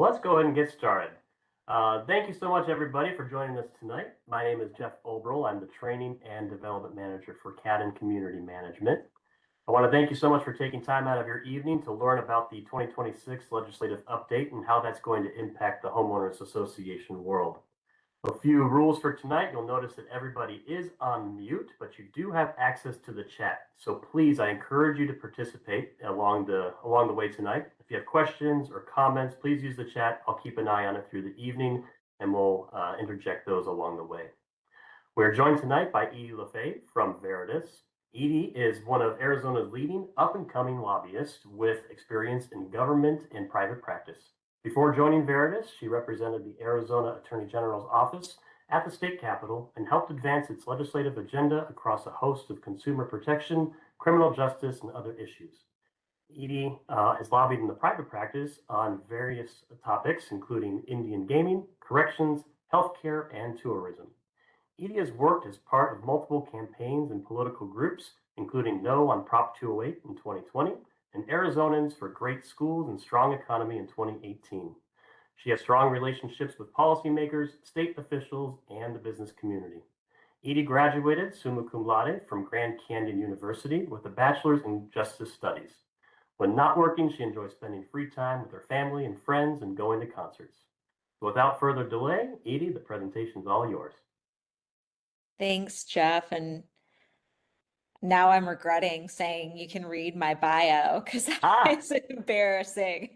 Let's go ahead and get started. Thank you so much, everybody, for joining us tonight. My name is Jeff Obrel. I'm the Training and Development Manager for Cadden Community Management. I want to thank you so much for taking time out of your evening to learn about the 2026 legislative update and how that's going to impact the homeowners association world. A few rules for tonight. You'll notice that everybody is on mute, but you do have access to the chat. So please, I encourage you to participate along the way tonight. If you have questions or comments, please use the chat. I'll keep an eye on it through the evening, and we'll interject those along the way. We're joined tonight by Edie Lefebvre from Veritas. Edie is one of Arizona's leading up-and-coming lobbyists with experience in government and private practice. Before joining Veritas, she represented the Arizona Attorney General's office at the state capitol and helped advance its legislative agenda across a host of consumer protection, criminal justice, and other issues. Edie has lobbied in the private practice on various topics, including Indian gaming, corrections, healthcare, and tourism. Edie has worked as part of multiple campaigns and political groups, including No on Prop 208 in 2020, and Arizonans for Great Schools and Strong Economy in 2018. She has strong relationships with policymakers, state officials, and the business community. Edie graduated summa cum laude from Grand Canyon University with a bachelor's in justice studies. When not working, she enjoys spending free time with her family and friends and going to concerts. So without further delay, Edie, the presentation's all yours. Thanks, Jeff. And now I'm regretting saying you can read my bio because it's embarrassing.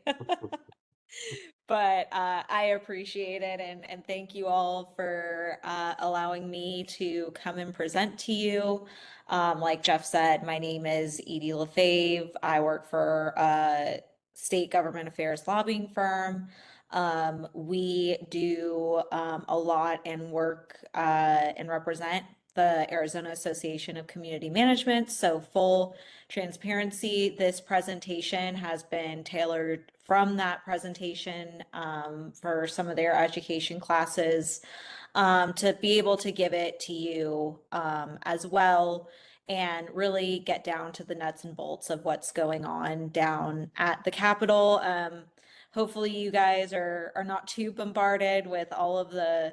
But I appreciate it, and thank you all for allowing me to come and present to you. Like Jeff said, my name is Edie Lefebvre. I work for a state government affairs lobbying firm. We do a lot and work and represent the Arizona Association of Community Management. So full transparency, this presentation has been tailored from that presentation for some of their education classes to be able to give it to you as well and really get down to the nuts and bolts of what's going on down at the Capitol. Hopefully you guys are not too bombarded with all of the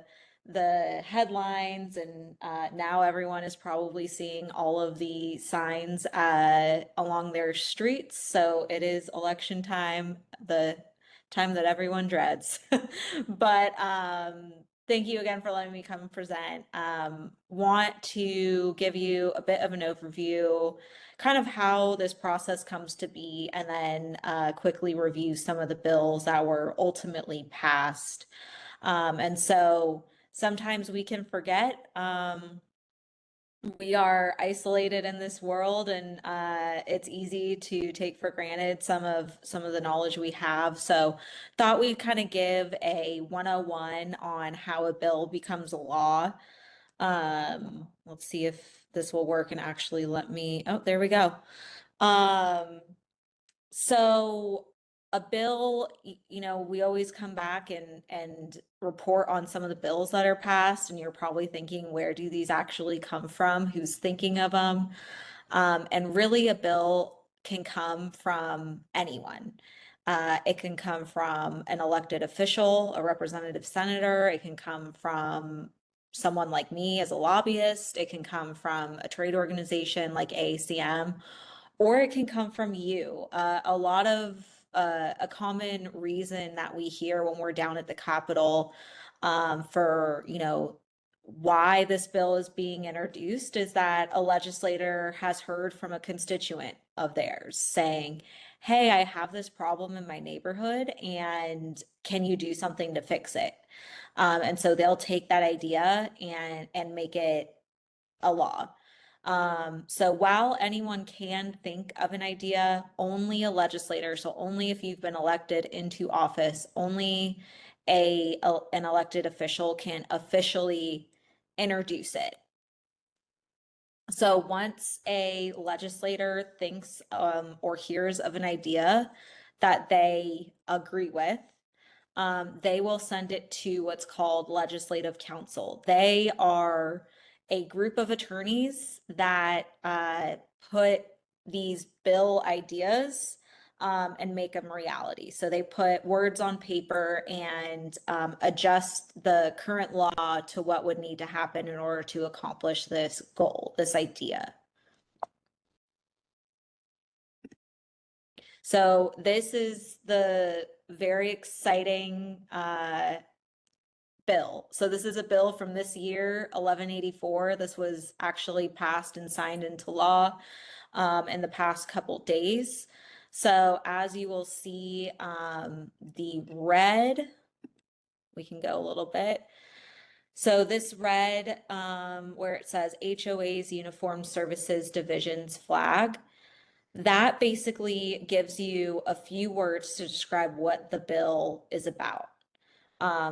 headlines, and now everyone is probably seeing all of the signs along their streets. So it is election time, the time that everyone dreads. But thank you again for letting me come and present. Want to give you a bit of an overview, kind of how this process comes to be, and then quickly review some of the bills that were ultimately passed. And so sometimes we can forget we are isolated in this world, and it's easy to take for granted some of the knowledge we have. So thought we'd kind of give a 101 on how a bill becomes a law. Let's see if this will work and actually let me, oh, there we go. So a bill, we always come back and report on some of the bills that are passed, and you're probably thinking, where do these actually come from? Who's thinking of them? And really, a bill can come from anyone. It can come from an elected official, a representative senator. It can come from someone like me as a lobbyist. It can come from a trade organization like AACM, or it can come from you. A common reason that we hear when we're down at the Capitol for, why this bill is being introduced is that a legislator has heard from a constituent of theirs saying, hey, I have this problem in my neighborhood, and can you do something to fix it? And so they'll take that idea and make it a law. So while anyone can think of an idea, only a legislator, so only if you've been elected into office, only an elected official can officially introduce it. So once a legislator thinks or hears of an idea that they agree with, they will send it to what's called legislative council. They are a group of attorneys that put these bill ideas and make them reality. So they put words on paper and adjust the current law to what would need to happen in order to accomplish this goal, this idea. So this is the very exciting bill. So this is a bill from this year, 1184. This was actually passed and signed into law in the past couple days. So as you will see, the red, we can go a little bit. So this red, where it says HOA's Uniformed Services Division's flag, that basically gives you a few words to describe what the bill is about.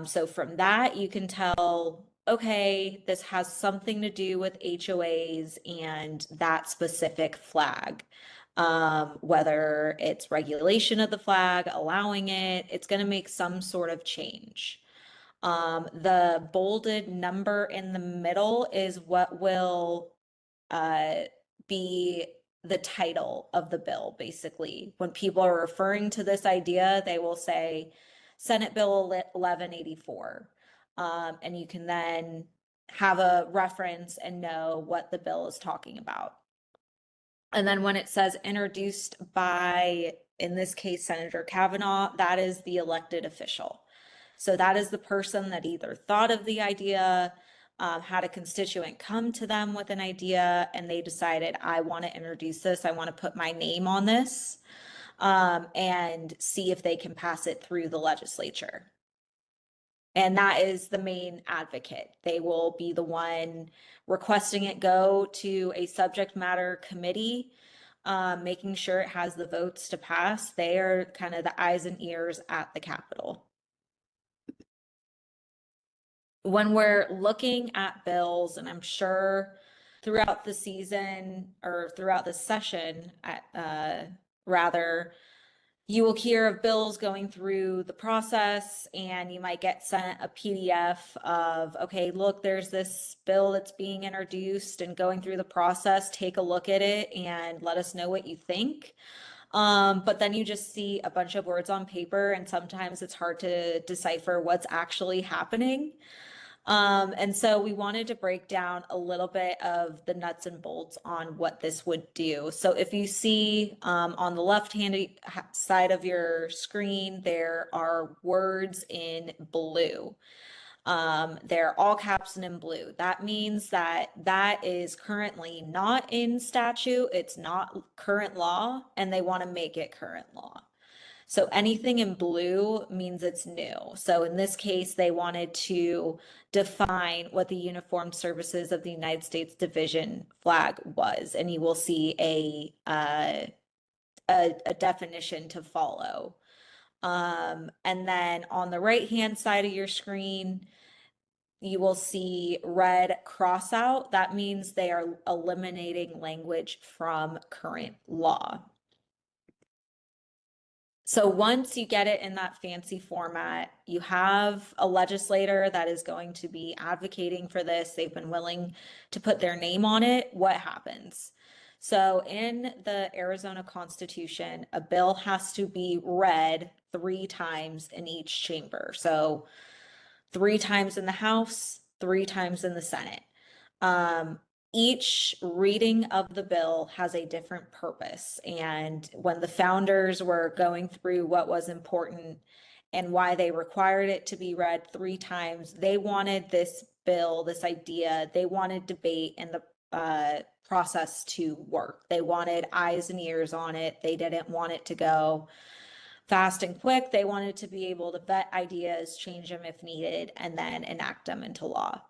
So from that, you can tell, okay, this has something to do with HOAs and that specific flag. Whether it's regulation of the flag, allowing it, it's going to make some sort of change. The bolded number in the middle is what will be the title of the bill, basically. When people are referring to this idea, they will say Senate Bill 1184. And you can then have a reference and know what the bill is talking about. And then when it says introduced by, in this case, Senator Kavanaugh, that is the elected official. So that is the person that either thought of the idea, had a constituent come to them with an idea, and they decided, I want to introduce this, I want to put my name on this, and see if they can pass it through the legislature. And that is the main advocate. They will be the one requesting it go to a subject matter committee, making sure it has the votes to pass. They are kind of the eyes and ears at the Capitol. When we're looking at bills, and I'm sure throughout the season or throughout the session, rather, you will hear of bills going through the process, and you might get sent a PDF of, okay, look, there's this bill that's being introduced and going through the process. Take a look at it and let us know what you think. But then you just see a bunch of words on paper, and sometimes it's hard to decipher what's actually happening. And so we wanted to break down a little bit of the nuts and bolts on what this would do. So if you see on the left-hand side of your screen, there are words in blue. They're all caps and in blue. That means that that is currently not in statute. It's not current law, and they want to make it current law. So anything in blue means it's new. So in this case, they wanted to define what the Uniformed Services of the United States Division flag was, and you will see a definition to follow. And then on the right-hand side of your screen, you will see red cross out. That means they are eliminating language from current law. So once you get it in that fancy format, you have a legislator that is going to be advocating for this. They've been willing to put their name on it. What happens? So in the Arizona Constitution, a bill has to be read 3 times in each chamber. So 3 times in the House, 3 times in the Senate. Each reading of the bill has a different purpose. And when the founders were going through what was important and why they required it to be read 3 times, they wanted this bill, this idea, they wanted debate and the process to work. They wanted eyes and ears on it. They didn't want it to go fast and quick. They wanted to be able to vet ideas, change them if needed, and then enact them into law.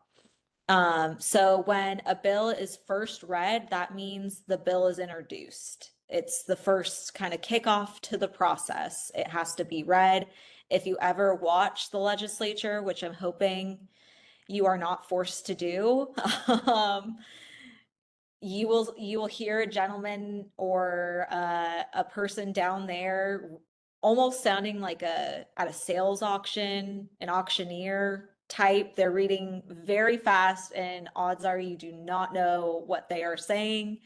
So when a bill is first read, that means the bill is introduced. It's the first kind of kickoff to the process. It has to be read. If you ever watch the legislature, which I'm hoping you are not forced to do, you will hear a gentleman or a person down there almost sounding like at a sales auction, an auctioneer type. They're reading very fast, and odds are you do not know what they are saying.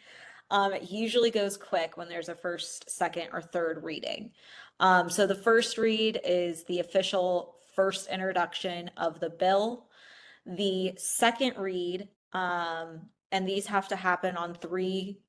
It usually goes quick when there's a first, second, or third reading. So the first read is the official first introduction of the bill. The second read, and these have to happen on 3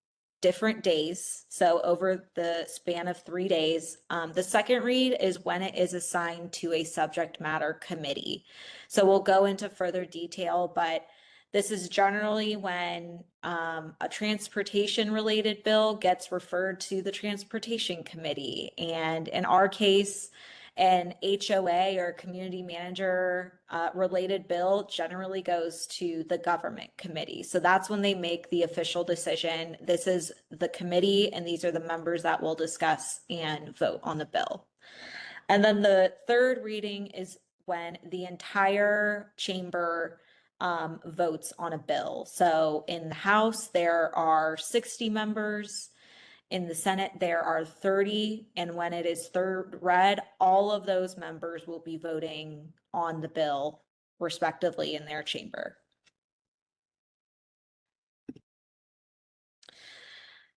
different days. So over the span of 3 days, the second read is when it is assigned to a subject matter committee. So we'll go into further detail, but this is generally when a transportation related bill gets referred to the transportation committee. And in our case, an HOA or community manager related bill generally goes to the government committee. So that's when they make the official decision. This is the committee, and these are the members that will discuss and vote on the bill. And then the third reading is when the entire chamber votes on a bill. So in the House, there are 60 members. In the Senate, there are 30, and when it is third read, all of those members will be voting on the bill respectively in their chamber.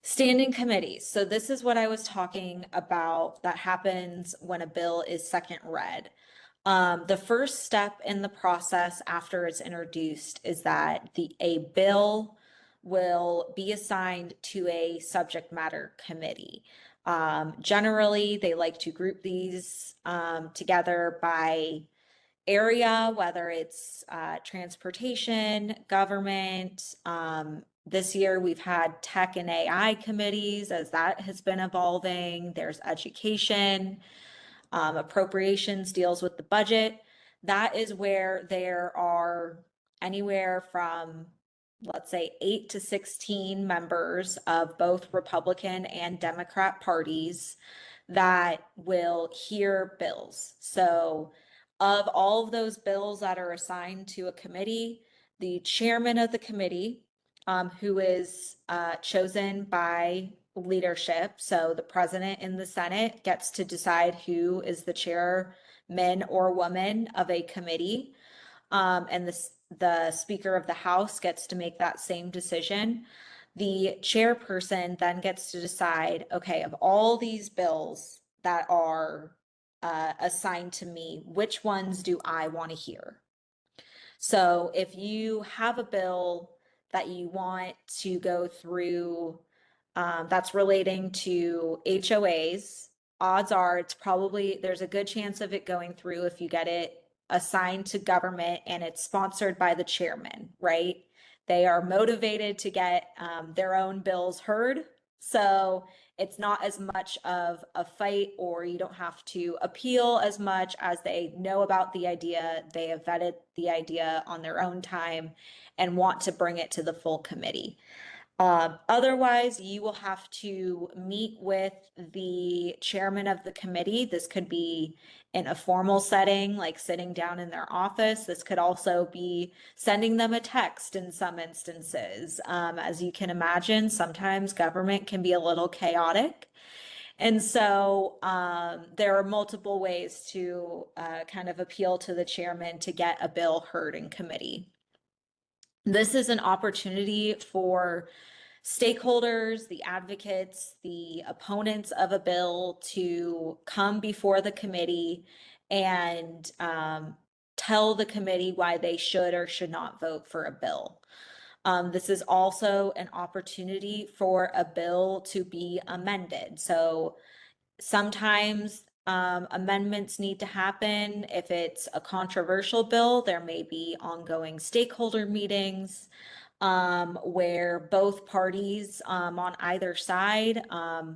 Standing committees. So this is what I was talking about that happens when a bill is second read. The first step in the process after it's introduced is that a bill will be assigned to a subject matter committee. Generally, they like to group these together by area, whether it's transportation, government. This year we've had tech and AI committees as that has been evolving. There's education. Appropriations deals with the budget. That is where there are anywhere from, let's say, 8 to 16 members of both Republican and Democrat parties that will hear bills. So of all of those bills that are assigned to a committee, the chairman of the committee, who is chosen by leadership. So the president in the Senate gets to decide who is the chairman or woman of a committee. And the Speaker of the House gets to make that same decision. The chairperson then gets to decide, okay, of all these bills that are assigned to me, which ones do I want to hear? So if you have a bill that you want to go through that's relating to HOAs, odds are there's a good chance of it going through if you get it assigned to government and it's sponsored by the chairman, right? They are motivated to get their own bills heard. So it's not as much of a fight, or you don't have to appeal as much as they know about the idea. They have vetted the idea on their own time and want to bring it to the full committee. Otherwise, you will have to meet with the chairman of the committee. This could be in a formal setting, like sitting down in their office. This could also be sending them a text in some instances. As you can imagine, sometimes government can be a little chaotic. And so there are multiple ways to kind of appeal to the chairman to get a bill heard in committee. This is an opportunity for stakeholders, the advocates, the opponents of a bill to come before the committee and tell the committee why they should or should not vote for a bill. This is also an opportunity for a bill to be amended. So sometimes amendments need to happen. If it's a controversial bill, there may be ongoing stakeholder meetings where both parties on either side,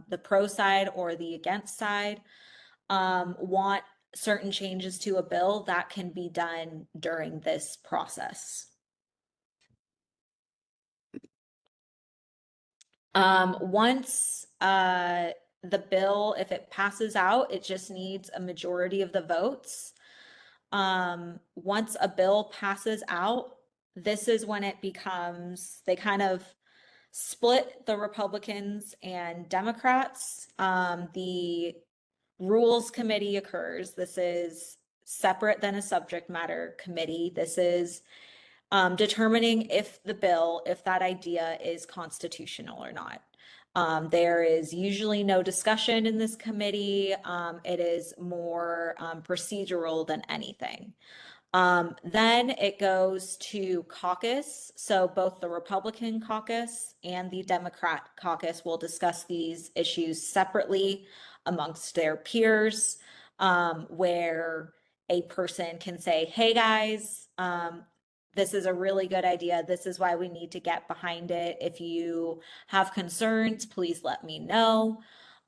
the pro side or the against side, want certain changes to a bill. That can be done during this process. Once the bill, if it passes out, it just needs a majority of the votes. Once a bill passes out, this is when it becomes, they kind of split the Republicans and Democrats. The Rules Committee occurs. This is separate than a subject matter committee. This is determining if that idea is constitutional or not. There is usually no discussion in this committee. It is more procedural than anything. Then it goes to caucus. So both the Republican caucus and the Democrat caucus will discuss these issues separately amongst their peers, where a person can say, hey guys, this is a really good idea. This is why we need to get behind it. If you have concerns, please let me know.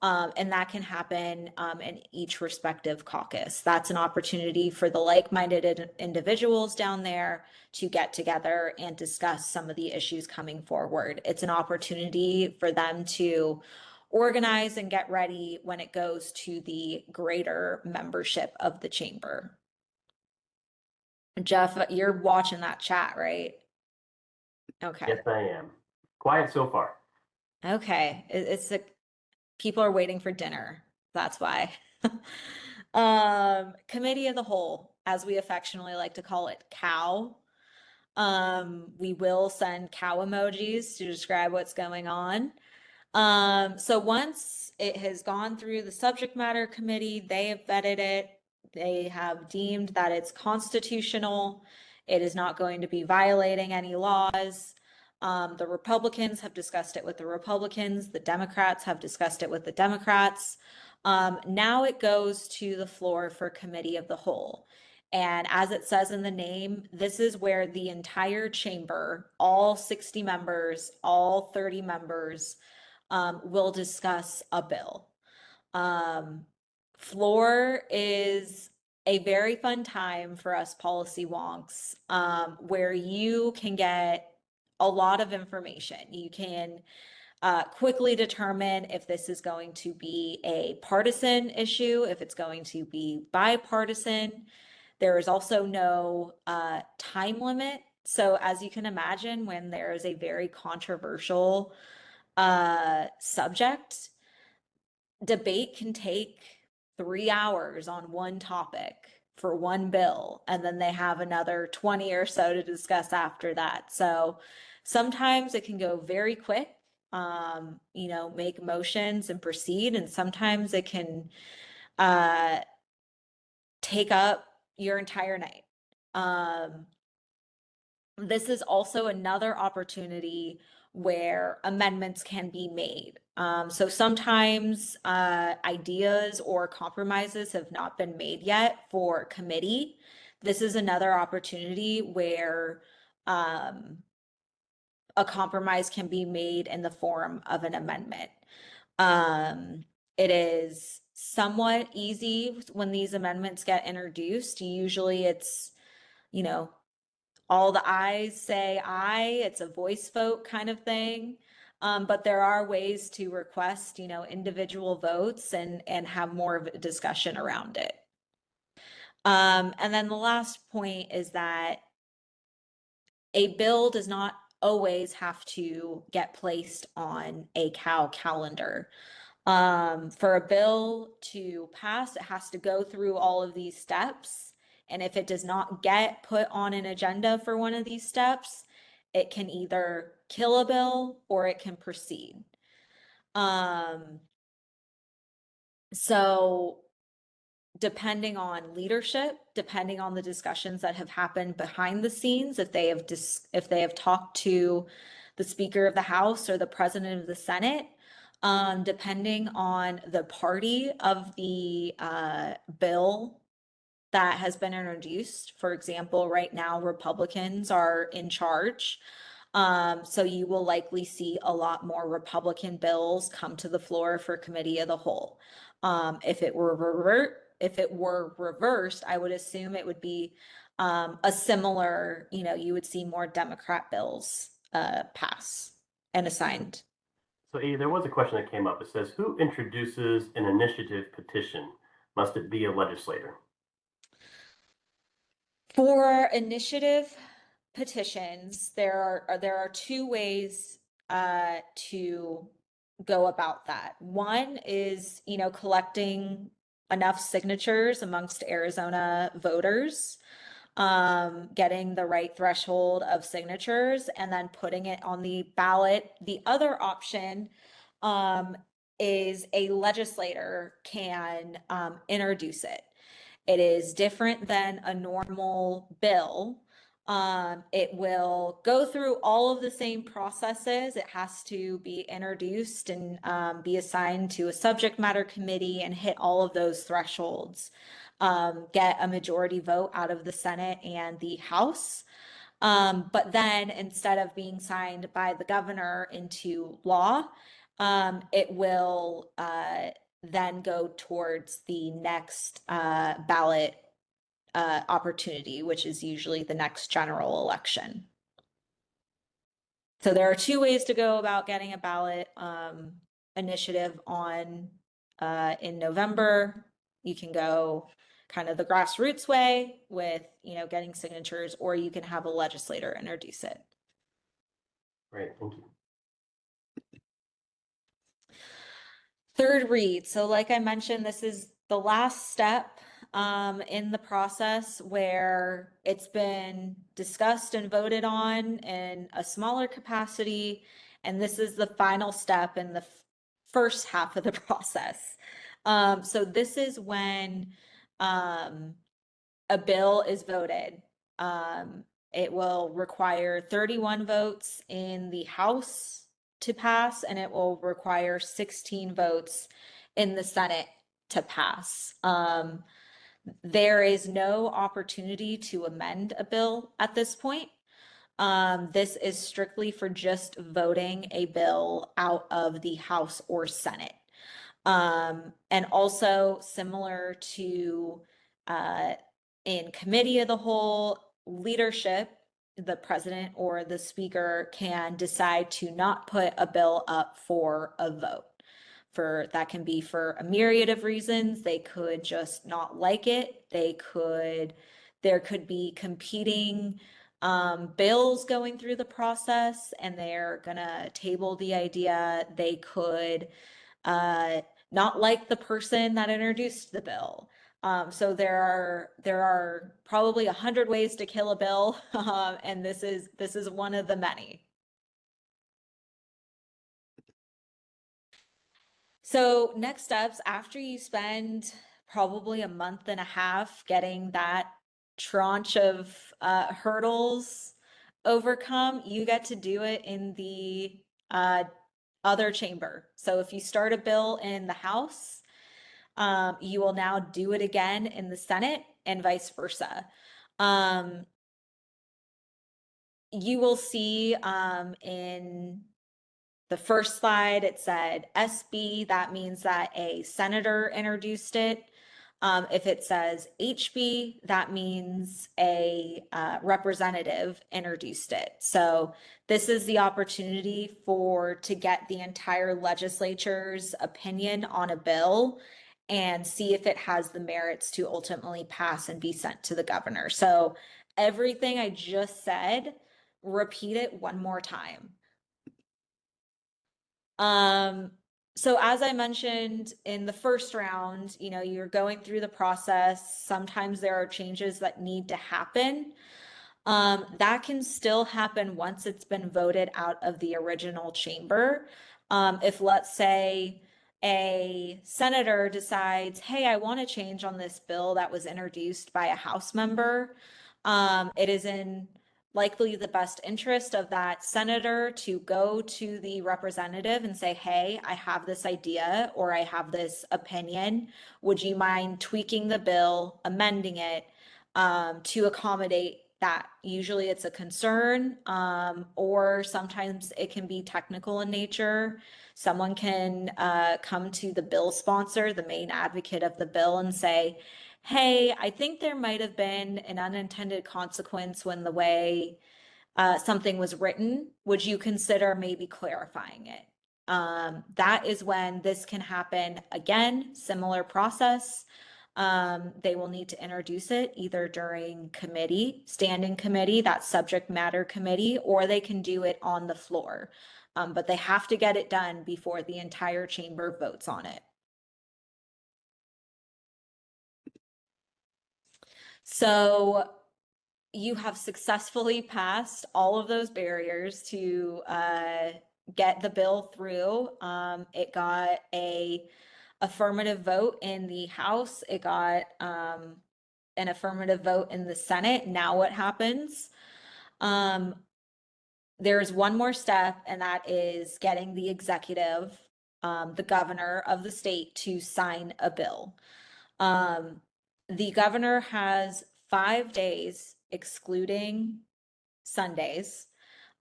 And that can happen in each respective caucus. That's an opportunity for the like-minded individuals down there to get together and discuss some of the issues coming forward. It's an opportunity for them to organize and get ready when it goes to the greater membership of the chamber. Jeff, you're watching that chat, right? Okay. Yes, I am. Quiet so far. Okay. It's a people are waiting for dinner. That's why. Committee of the whole, as we affectionately like to call it, cow. We will send cow emojis to describe what's going on. So once it has gone through the subject matter committee, they have vetted it. They have deemed that it's constitutional. It is not going to be violating any laws. The Republicans have discussed it with the Republicans. The Democrats have discussed it with the Democrats. Now it goes to the floor for committee of the whole. And as it says in the name, this is where the entire chamber, all 60 members, all 30 members, will discuss a bill. Floor is a very fun time for us policy wonks, where you can get a lot of information. You can quickly determine if this is going to be a partisan issue, if it's going to be bipartisan. There is also no time limit. So as you can imagine, when there is a very controversial subject, debate can take 3 hours on one topic for one bill, and then they have another 20 or so to discuss after that. So sometimes it can go very quick, make motions and proceed, and sometimes it can take up your entire night. This is also another opportunity where amendments can be made. So sometimes ideas or compromises have not been made yet for committee. This is another opportunity where a compromise can be made in the form of an amendment. It is somewhat easy when these amendments get introduced. Usually it's, all the ayes say aye. It's a voice vote kind of thing. But there are ways to request, individual votes and have more of a discussion around it. And then the last point is that a bill does not always have to get placed on a cow calendar. For a bill to pass, it has to go through all of these steps. And if it does not get put on an agenda for one of these steps, it can either kill a bill or it can proceed. So depending on leadership, depending on the discussions that have happened behind the scenes, if they have talked to the Speaker of the House or the President of the Senate, depending on the party of the bill that has been introduced. For example, right now Republicans are in charge. So you will likely see a lot more Republican bills come to the floor for committee of the whole. If it were reversed, I would assume it would be a similar, you would see more Democrat bills pass and assigned. So there was a question that came up. It says, who introduces an initiative petition? Must it be a legislator? For initiative petitions, there are two ways to go about that. One is, collecting enough signatures amongst Arizona voters, getting the right threshold of signatures, and then putting it on the ballot. The other option is a legislator can introduce it. It is different than a normal bill. It will go through all of the same processes. It has to be introduced and be assigned to a subject matter committee and hit all of those thresholds. Get a majority vote out of the Senate and the House. But then instead of being signed by the governor into law, it will then go towards the next ballot opportunity, which is usually the next general election. So there are two ways to go about getting a ballot initiative on in November. You can go kind of the grassroots way with, getting signatures, or you can have a legislator introduce it. Great, thank you. Third read. So like I mentioned, this is the last step in the process where it's been discussed and voted on in a smaller capacity. And this is the final step in the first half of the process. So this is when a bill is voted. It will require 31 votes in the House to pass, and it will require 16 votes in the Senate to pass. There is no opportunity to amend a bill at this point. This is strictly for just voting a bill out of the House or Senate. And also similar to in committee of the whole, leadership, the president or the speaker can decide to not put a bill up for a vote. That can be for a myriad of reasons. They could just not like it. There could be competing bills going through the process and they're gonna table the idea. They could not like the person that introduced the bill. So there are probably 100 ways to kill a bill, and this is one of the many. So next steps, after you spend probably a month and a half getting that tranche of hurdles overcome, you get to do it in the other chamber. So if you start a bill in the House, you will now do it again in the Senate and vice versa. You will see in the first slide, it said SB, that means that a senator introduced it. If it says HB, that means a representative introduced it. So this is the opportunity to get the entire legislature's opinion on a bill and see if it has the merits to ultimately pass and be sent to the governor. So everything I just said, repeat it one more time. So as I mentioned in the first round, you're going through the process. Sometimes there are changes that need to happen. That can still happen once it's been voted out of the original chamber. If let's say a senator decides, hey, I want to change on this bill that was introduced by a House member, it is in likely the best interest of that senator to go to the representative and say, hey, I have this idea or I have this opinion. Would you mind tweaking the bill, amending it to accommodate that? Usually it's a concern, or sometimes it can be technical in nature. Someone can come to the bill sponsor, the main advocate of the bill, and say, hey, I think there might have been an unintended consequence when the way something was written. Would you consider maybe clarifying it? That is when this can happen again, similar process. They will need to introduce it either during standing committee, that subject matter committee, or they can do it on the floor. But they have to get it done before the entire chamber votes on it. So you have successfully passed all of those barriers to get the bill through. It got a affirmative vote in the House. It got an affirmative vote in the Senate. Now what happens? There's one more step, and that is getting the executive, the governor of the state, to sign a bill. The governor has 5 days, excluding Sundays,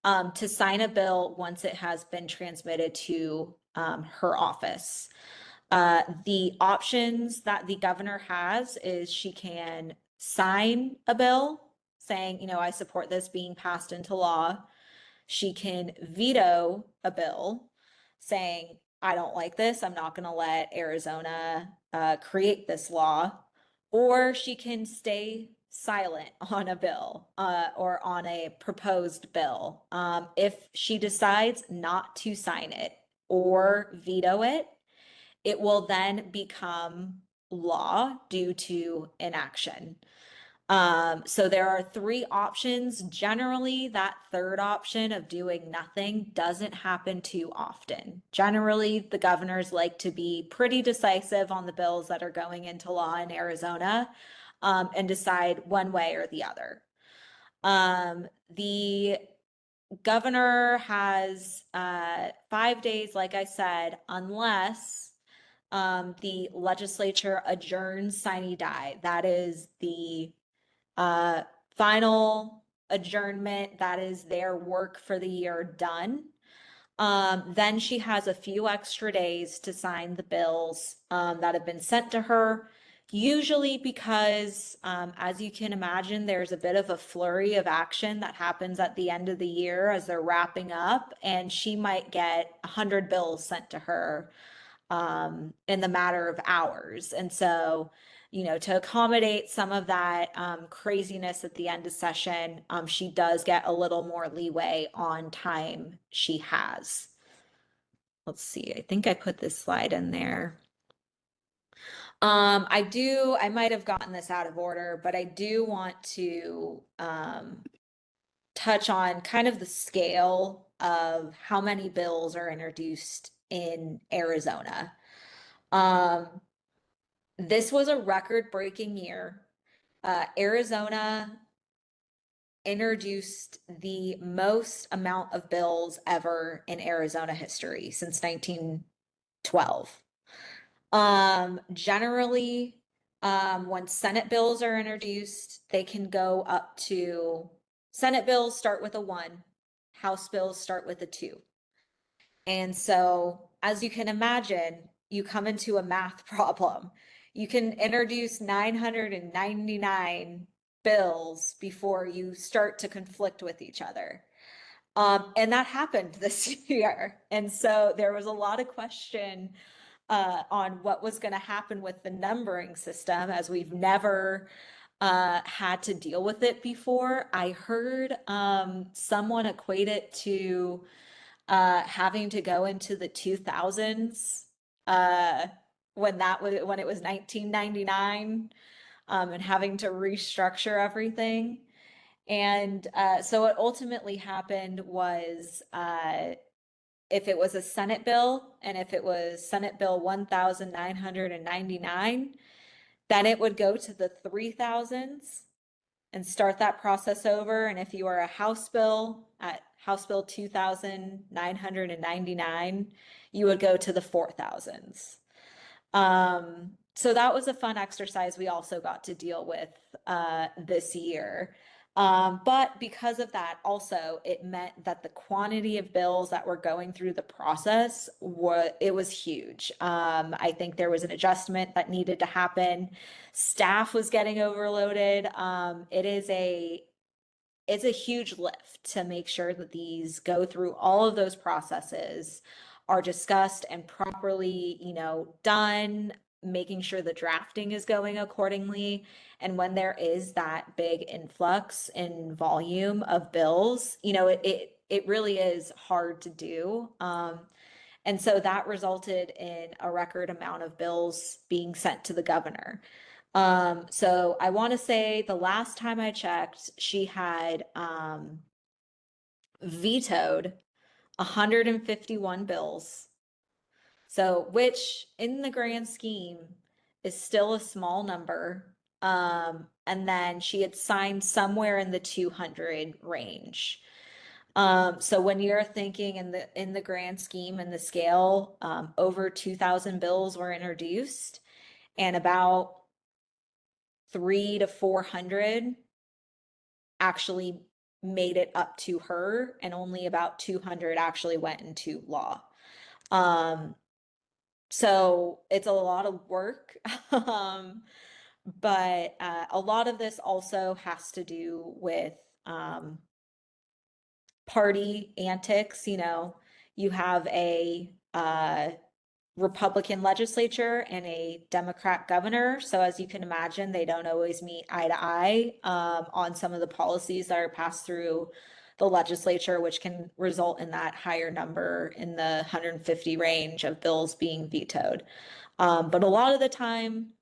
to sign a bill once it has been transmitted to her office. The options that the governor has is she can sign a bill saying, I support this being passed into law. She can veto a bill saying, I don't like this. I'm not going to let Arizona create this law. Or she can stay silent on a bill or on a proposed bill. If she decides not to sign it or veto it, it will then become law due to inaction. So there are three options. Generally, that third option of doing nothing doesn't happen too often. Generally, the governors like to be pretty decisive on the bills that are going into law in Arizona, and decide one way or the other. The governor has 5 days, like I said, unless the legislature adjourns sine die. That is the final adjournment. That is their work for the year done. Then she has a few extra days to sign the bills that have been sent to her. Usually because, as you can imagine, there's a bit of a flurry of action that happens at the end of the year as they're wrapping up, and she might get 100 bills sent to her in the matter of hours. And so, to accommodate some of that craziness at the end of session, she does get a little more leeway on time she has. Let's see, I think I put this slide in there. I might have gotten this out of order, but I do want to touch on kind of the scale of how many bills are introduced in Arizona. This was a record-breaking year. Arizona introduced the most amount of bills ever in Arizona history since 1912. Generally, when Senate bills are introduced, they can go up to, Senate bills start with a 1, House bills start with a 2. And so, as you can imagine, you come into a math problem. You can introduce 999 bills before you start to conflict with each other. And that happened this year. And so there was a lot of question on what was going to happen with the numbering system, as we've never had to deal with it before. I heard someone equate it to having to go into the 2000s when it was 1999, and having to restructure everything. And so what ultimately happened was, if it was a Senate bill, and if it was Senate Bill 1999, then it would go to the 3000s and start that process over. And if you are a House bill at House Bill 2999, you would go to the 4000s. So that was a fun exercise we also got to deal with this year. But because of that, also, it meant that the quantity of bills that were going through the process was huge. I think there was an adjustment that needed to happen. Staff was getting overloaded. It's a huge lift to make sure that these go through all of those processes, are discussed and properly, done, making sure the drafting is going accordingly. And when there is that big influx in volume of bills, it really is hard to do. And so that resulted in a record amount of bills being sent to the governor. So I want to say the last time I checked, she had vetoed 151 bills. So, which in the grand scheme is still a small number. And then she had signed somewhere in the 200 range. So when you're thinking in the grand scheme and the scale, over 2,000 bills were introduced, and about 300 to 400 actually made it up to her, and only about 200 actually went into law. Um, so it's a lot of work. But a lot of this also has to do with party antics. You have a Republican legislature and a Democrat governor. So as you can imagine, they don't always meet eye to eye on some of the policies that are passed through the legislature, which can result in that higher number in the 150 range of bills being vetoed. But a lot of the time,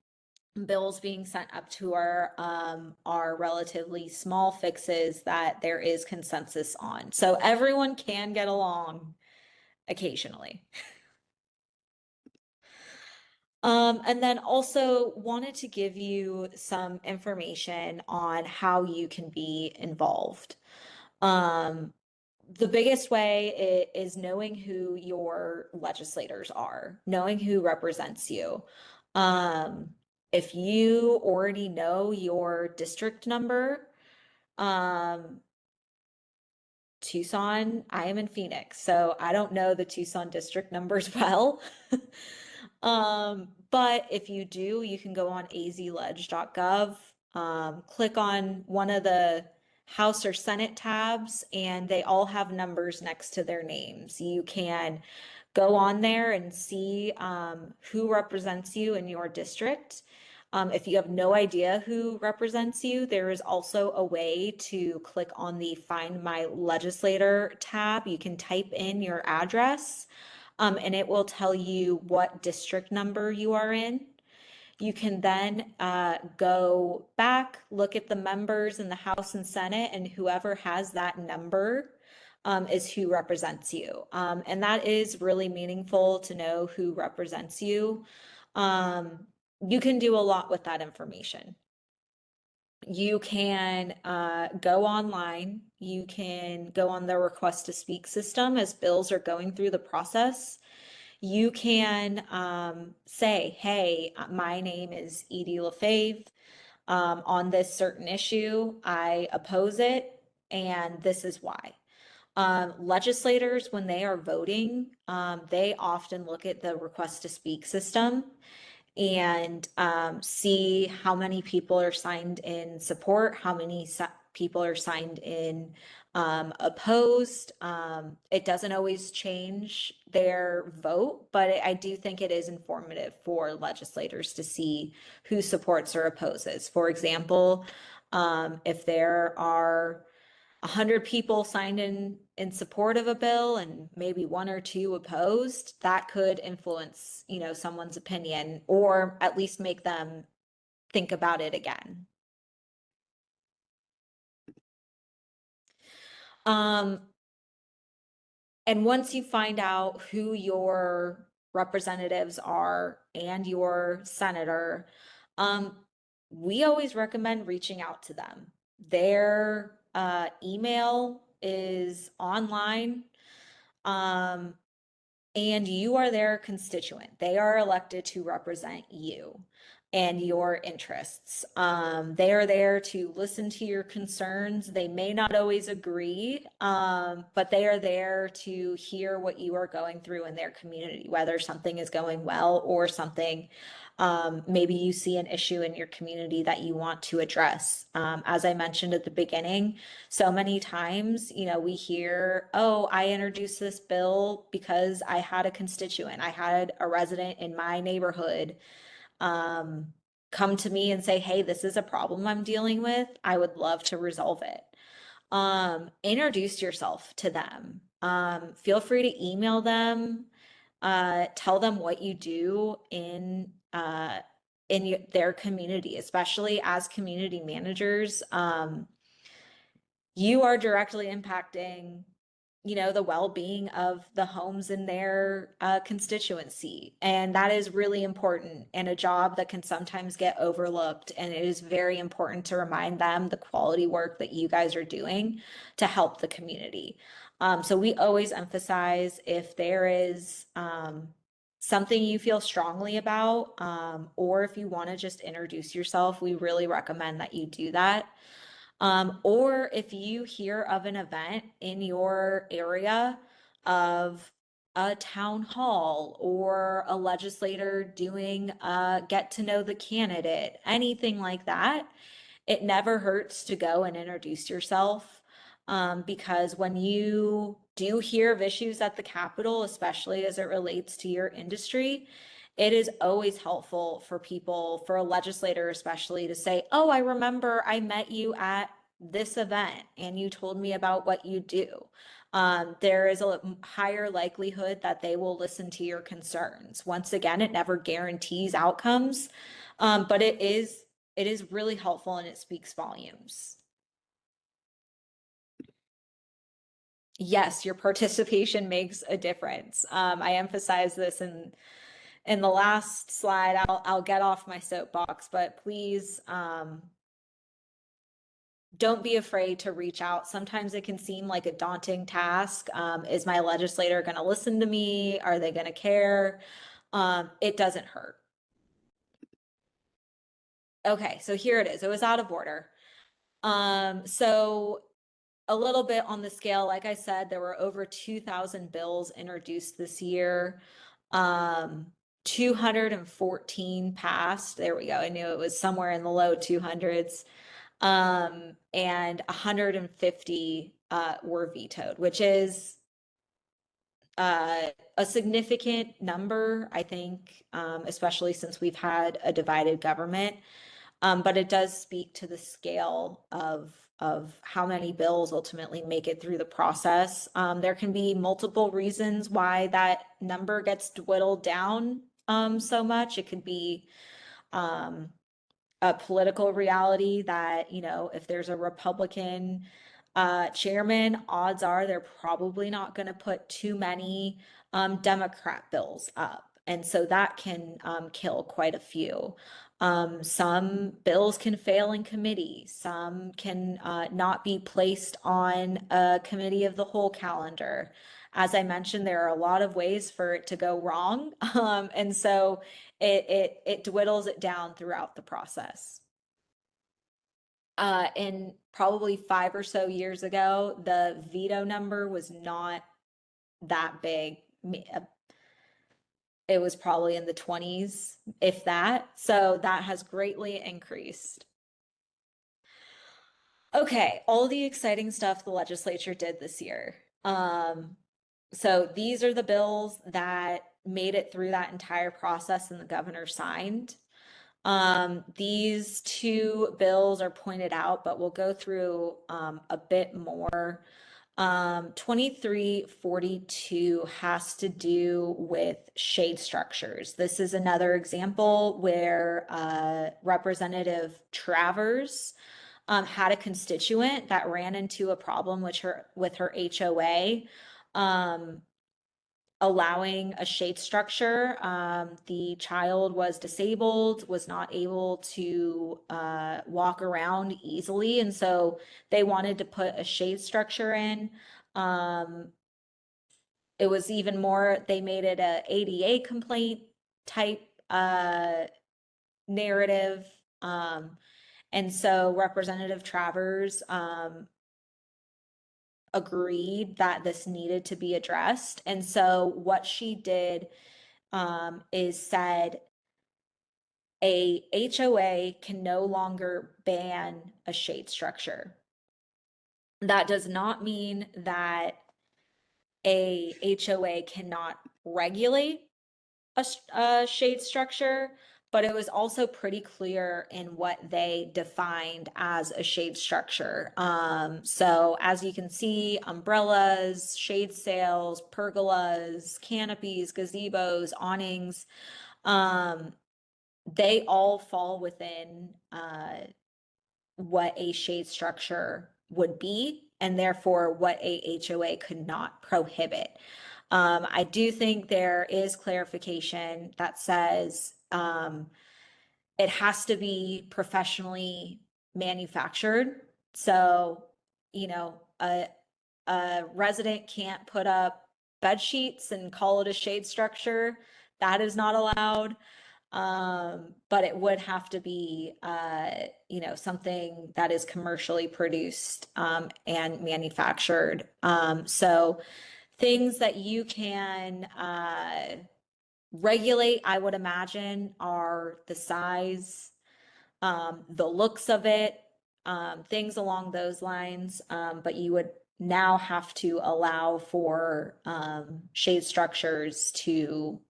bills being sent up to her are relatively small fixes that there is consensus on. So everyone can get along occasionally. And then also wanted to give you some information on how you can be involved. Um, the biggest way is knowing who your legislators are, knowing who represents you. Um, if you already know your district number, um, Tucson, I am in Phoenix, so I don't know the Tucson district numbers well. But if you do, you can go on azledge.gov, click on one of the House or Senate tabs, and they all have numbers next to their names. You can go on there and see who represents you in your district. If you have no idea who represents you, there is also a way to click on the Find My Legislator tab. You can type in your address, and it will tell you what district number you are in. You can then go back, look at the members in the House and Senate, and whoever has that number is who represents you. And that is really meaningful to know who represents you. You can do a lot with that information. You can go online. You can go on the request to speak system as bills are going through the process. You can say, hey, my name is Edie LaFave. On this certain issue, I oppose it, and this is why. Legislators, when they are voting, they often look at the request to speak system and see how many people are signed in support, how many people are signed in opposed. It doesn't always change their vote, but I do think it is informative for legislators to see who supports or opposes. For example, if there are 100 people signed in support of a bill and maybe one or two opposed, that could influence, someone's opinion, or at least make them think about it again. And once you find out who your representatives are and your senator, we always recommend reaching out to them. Their email is online. And you are their constituent. They are elected to represent you and your interests. They are there to listen to your concerns. They may not always agree, but they are there to hear what you are going through in their community, whether something is going well or something. Maybe you see an issue in your community that you want to address. As I mentioned at the beginning, so many times, we hear, oh, I introduced this bill because I had a constituent, I had a resident in my neighborhood come to me and say, hey, this is a problem I'm dealing with. I would love to resolve it. Introduce yourself to them. Feel free to email them, tell them what you do in their community, especially as community managers. You are directly impacting the well-being of the homes in their constituency. And that is really important and a job that can sometimes get overlooked. And it is very important to remind them the quality work that you guys are doing to help the community. So we always emphasize if there is something you feel strongly about, or if you want to just introduce yourself, we really recommend that you do that. Or if you hear of an event in your area of a town hall or a legislator doing a get to know the candidate, anything like that, it never hurts to go and introduce yourself. Because when you do hear of issues at the Capitol, especially as it relates to your industry, it is always helpful for people, for a legislator especially, to say, oh, I remember I met you at this event and you told me about what you do. There is a higher likelihood that they will listen to your concerns. Once again, it never guarantees outcomes, but it is really helpful and it speaks volumes. Yes, your participation makes a difference. I emphasize this in the last slide. I'll get off my soapbox, but please don't be afraid to reach out. Sometimes it can seem like a daunting task. Is my legislator going to listen to me? Are they going to care? It doesn't hurt. Okay, so here it is. It was out of order. So a little bit on the scale, like I said, there were over 2,000 bills introduced this year. 214 passed. There we go. I knew it was somewhere in the low 200s. And 150 were vetoed, which is a significant number, I think, especially since we've had a divided government. But it does speak to the scale of how many bills ultimately make it through the process. There can be multiple reasons why that number gets dwindled down so much. It could be a political reality that, if there's a Republican chairman, odds are they're probably not going to put too many Democrat bills up. And so that can kill quite a few. Some bills can fail in committee. Some can not be placed on a committee of the whole calendar. As I mentioned, there are a lot of ways for it to go wrong. And so it dwindles it down throughout the process. And probably 5 or so years ago, the veto number was not that big. It was probably in the 20s, if that. So that has greatly increased. Okay, all the exciting stuff the legislature did this year. So these are the bills that made it through that entire process and the governor signed. These two bills are pointed out, but we'll go through a bit more. 2342 has to do with shade structures. This is another example where Representative Travers had a constituent that ran into a problem with her HOA. Allowing a shade structure. The child was disabled, was not able to walk around easily, and so they wanted to put a shade structure in. It was even more, they made it a ADA complaint type narrative. And so Representative Travers agreed that this needed to be addressed. And so what she did is said a HOA can no longer ban a shade structure. That does not mean that a HOA cannot regulate a shade structure, but it was also pretty clear in what they defined as a shade structure. So as you can see, umbrellas, shade sails, pergolas, canopies, gazebos, awnings, they all fall within what a shade structure would be. and therefore what a HOA could not prohibit. I do think there is clarification that says it has to be professionally manufactured. So, a resident can't put up bed sheets and call it a shade structure. That is not allowed. But it would have to be, something that is commercially produced, and manufactured. So things that you can, regulate, I would imagine, are the size, the looks of it, things along those lines. But you would now have to allow for, shade structures to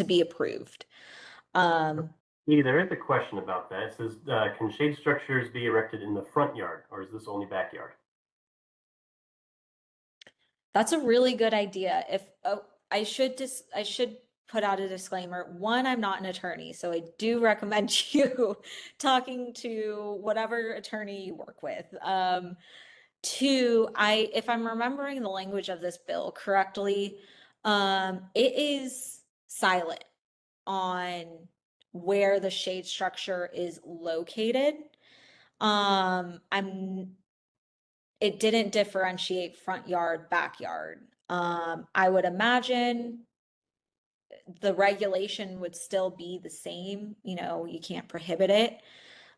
be approved. There is a question about that. It says, can shade structures be erected in the front yard, or is this only backyard? That's a really good idea. I should put out a disclaimer. One, I'm not an attorney, so I do recommend you talking to whatever attorney you work with. Two, if I'm remembering the language of this bill correctly, it is silent on where the shade structure is located. It didn't differentiate front yard, backyard. I would imagine the regulation would still be the same, you can't prohibit it.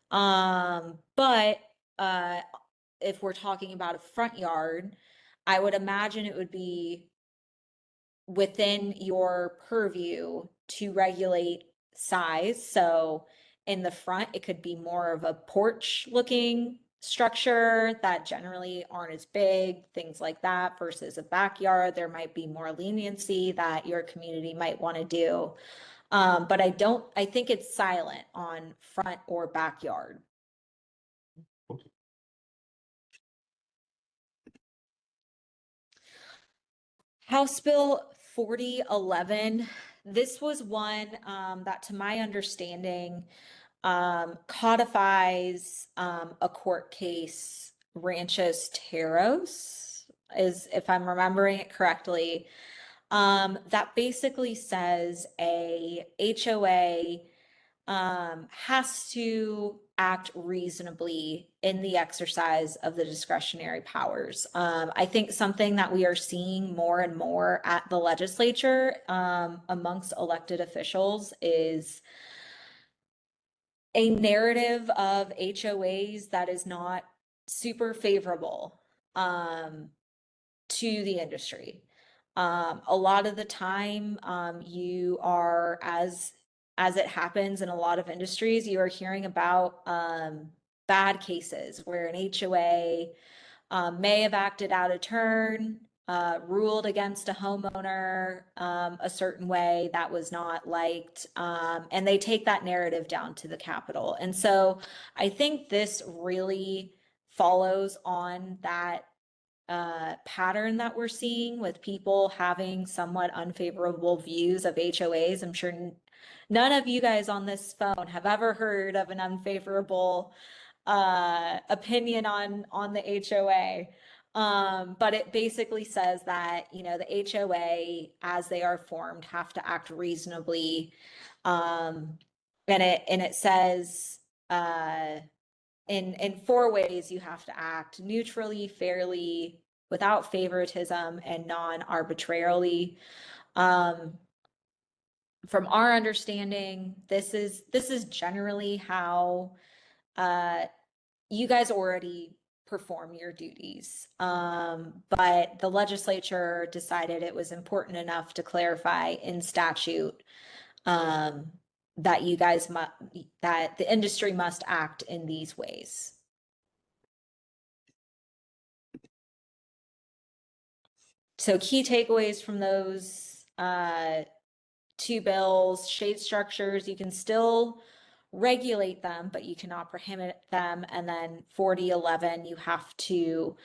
But if we're talking about a front yard, I would imagine it would be within your purview to regulate size. So in the front, it could be more of a porch looking structure that generally aren't as big, things like that, versus a backyard. There might be more leniency that your community might want to do. But I think it's silent on front or backyard. House Bill 4011, this was one that, to my understanding, codifies a court case, Ranchos Terros, is, if I'm remembering it correctly, that basically says a HOA has to act reasonably in the exercise of the discretionary powers. I think something that we are seeing more and more at the legislature, amongst elected officials, is a narrative of HOAs that is not super favorable to the industry. A lot of the time, you are, as it happens in a lot of industries, you are hearing about bad cases where an HOA may have acted out of turn, ruled against a homeowner a certain way that was not liked, and they take that narrative down to the Capitol. And so I think this really follows on that pattern that we're seeing with people having somewhat unfavorable views of HOAs. I'm sure none of you guys on this phone have ever heard of an unfavorable opinion on the HOA. But it basically says that, the HOA, as they are formed, have to act reasonably. And it says in four ways you have to act: neutrally, fairly, without favoritism, and non-arbitrarily. From our understanding, this is generally how you guys already perform your duties. But the legislature decided it was important enough to clarify in statute that that the industry must act in these ways. So key takeaways from those two bills: shade structures, you can still regulate them, but you cannot prohibit them. And then 4011, you have to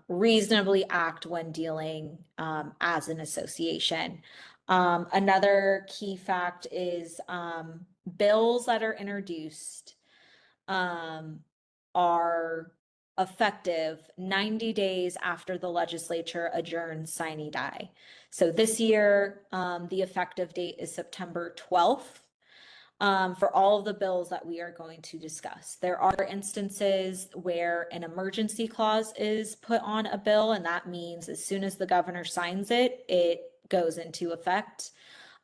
reasonably act when dealing as an association. Another key fact is bills that are introduced are effective 90 days after the legislature adjourns sine die. So this year, the effective date is September 12th. For all of the bills that we are going to discuss. There are instances where an emergency clause is put on a bill, and that means as soon as the governor signs it, it goes into effect.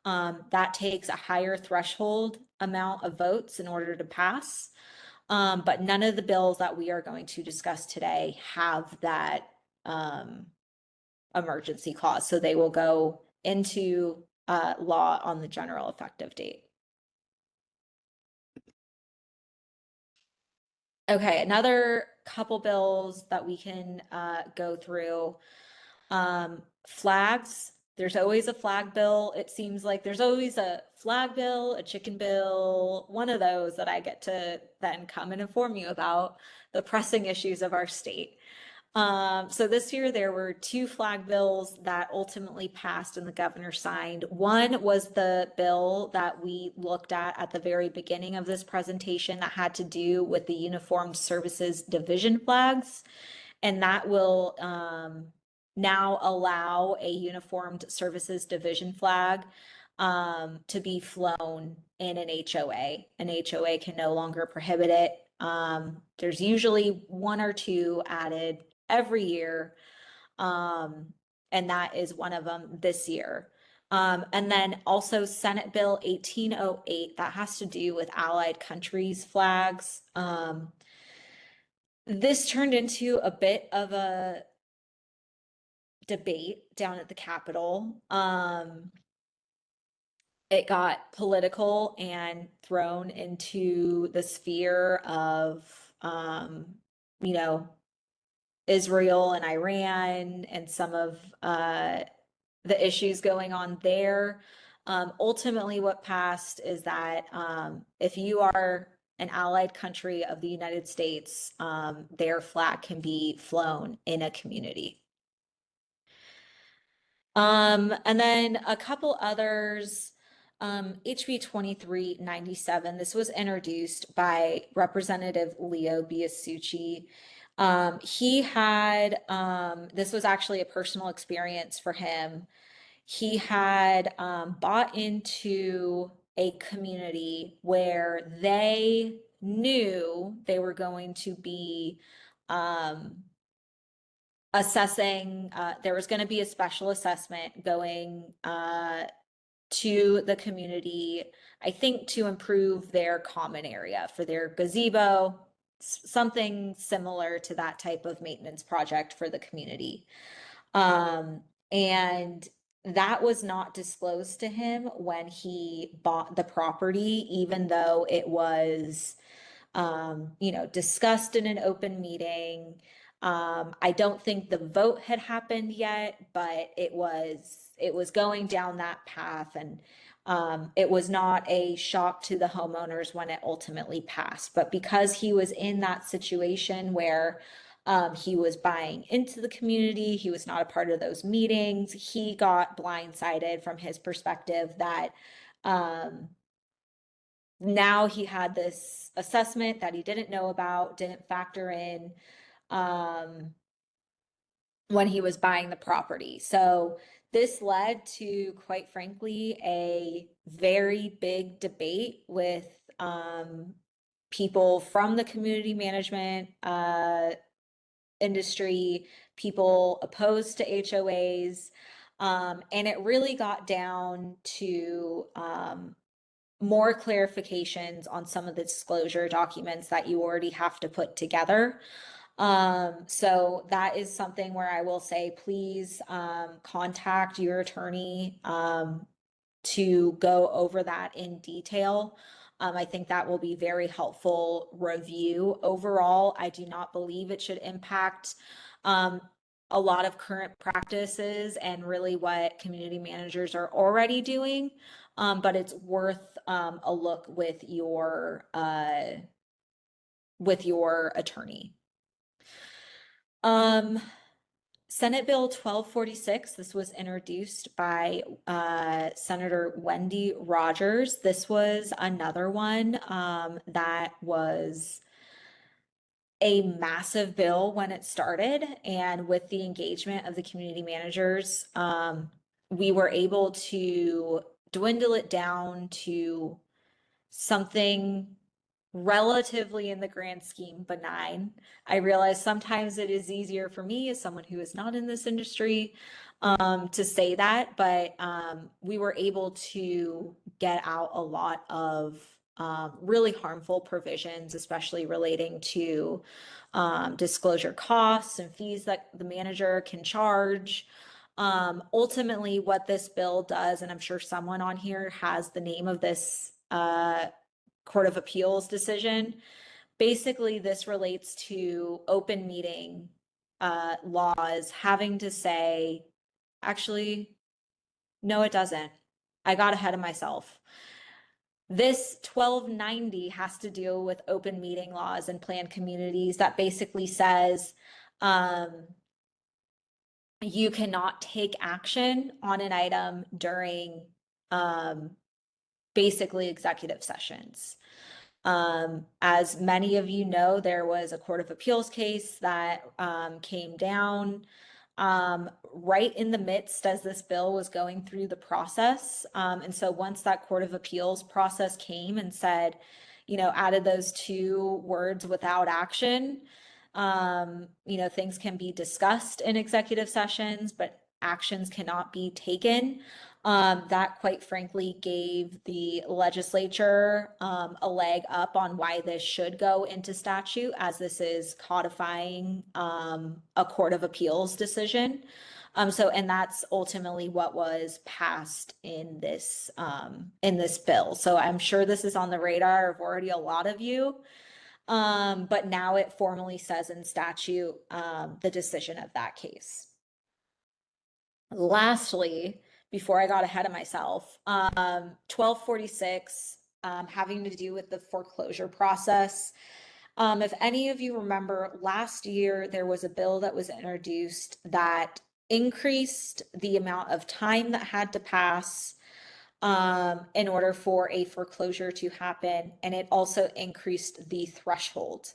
That takes a higher threshold amount of votes in order to pass. But none of the bills that we are going to discuss today have that emergency clause. So they will go into law on the general effective date. Okay, another couple bills that we can go through. Flags. There's always a flag bill. It seems like there's always a flag bill, a chicken bill, one of those that I get to then come and inform you about the pressing issues of our state. So this year there were two flag bills that ultimately passed and the governor signed. One was the bill that we looked at the very beginning of this presentation that had to do with the Uniformed Services Division flags. And that will now allow a Uniformed Services Division flag to be flown in an HOA. An HOA can no longer prohibit it. There's usually one or two added every year. And that is one of them this year. And then also Senate Bill 1808, that has to do with allied countries flags. This turned into a bit of a debate down at the Capitol. It got political and thrown into the sphere of, you know, Israel and Iran and some of the issues going on there. Ultimately, what passed is that if you are an allied country of the United States, their flag can be flown in a community. And then a couple others. HB 2397, this was introduced by Representative Leo Biasucci. He had, this was actually a personal experience for him. He had bought into a community where they knew they were going to be assessing, there was going to be a special assessment going to the community, I think to improve their common area for their gazebo, something similar to that type of maintenance project for the community. And that was not disclosed to him when he bought the property, even though it was, you know, discussed in an open meeting. I don't think the vote had happened yet, but it was going down that path, and it was not a shock to the homeowners when it ultimately passed. But because he was in that situation where he was buying into the community, he was not a part of those meetings, he got blindsided from his perspective that now he had this assessment that he didn't know about, didn't factor in when he was buying the property. So this led to, quite frankly, a very big debate with people from the community management industry, people opposed to HOAs, and it really got down to more clarifications on some of the disclosure documents that you already have to put together. So that is something where I will say, please contact your attorney to go over that in detail. I think that will be very helpful review. Overall, I do not believe it should impact a lot of current practices and really what community managers are already doing. But it's worth a look with your attorney. Senate Bill 1246, this was introduced by Senator Wendy Rogers. This was another one that was a massive bill when it started, and with the engagement of the community managers, we were able to dwindle it down to something relatively, in the grand scheme, benign. I realize sometimes it is easier for me as someone who is not in this industry to say that, but we were able to get out a lot of really harmful provisions, especially relating to disclosure costs and fees that the manager can charge. Ultimately, what this bill does, and I'm sure someone on here has the name of this Court of Appeals decision. Basically, this relates to open meeting laws having to say, actually, no, it doesn't. I got ahead of myself. This 1290 has to deal with open meeting laws and planned communities that basically says you cannot take action on an item during basically executive sessions. As many of you know, there was a Court of Appeals case that came down right in the midst as this bill was going through the process. And so once that Court of Appeals process came and said, added those two words, without action, things can be discussed in executive sessions, but actions cannot be taken. That quite frankly gave the legislature a leg up on why this should go into statute, as this is codifying a Court of Appeals decision. And that's ultimately what was passed in this bill. So I'm sure this is on the radar of already a lot of you. But now it formally says in statute the decision of that case. Lastly, before I got ahead of myself, 1246, having to do with the foreclosure process. If any of you remember, last year there was a bill that was introduced that increased the amount of time that had to pass in order for a foreclosure to happen, and it also increased the threshold.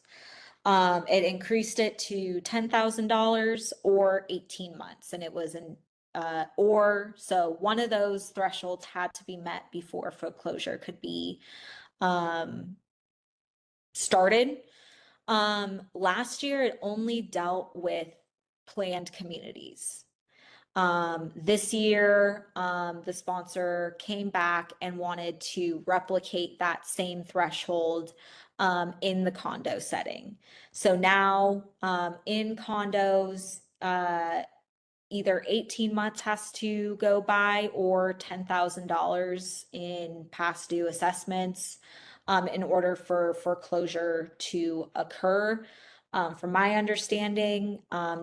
It increased it to $10,000 or 18 months, and it was so one of those thresholds had to be met before foreclosure could be started. Last year, it only dealt with planned communities. This year, the sponsor came back and wanted to replicate that same threshold in the condo setting. So now in condos, either 18 months has to go by or $10,000 in past due assessments in order for foreclosure to occur. From my understanding,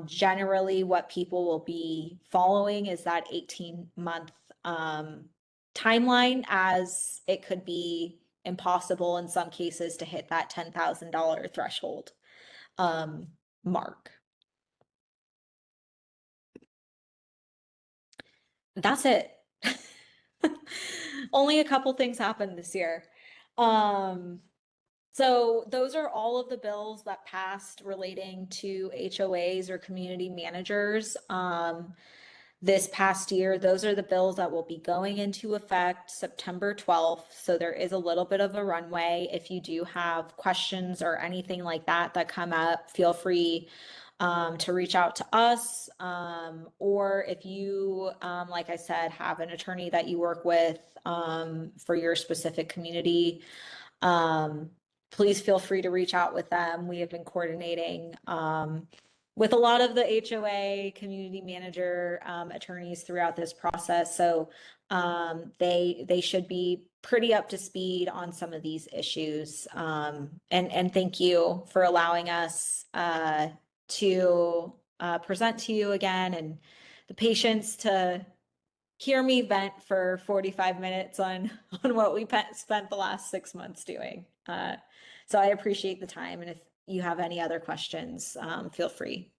generally what people will be following is that 18-month timeline, as it could be impossible in some cases to hit that $10,000 threshold mark. That's it. Only a couple things happened this year. So those are all of the bills that passed relating to HOAs or community managers this past year. Those are the bills that will be going into effect September 12th. So there is a little bit of a runway. If you do have questions or anything like that that come up, feel free to reach out to us. Or if you, like I said, have an attorney that you work with for your specific community, please feel free to reach out with them. We have been coordinating with a lot of the HOA community manager attorneys throughout this process. So they should be pretty up to speed on some of these issues. And thank you for allowing us to present to you again, and the patience to hear me vent for 45 minutes on what we spent the last 6 months doing. So I appreciate the time, and if you have any other questions, feel free.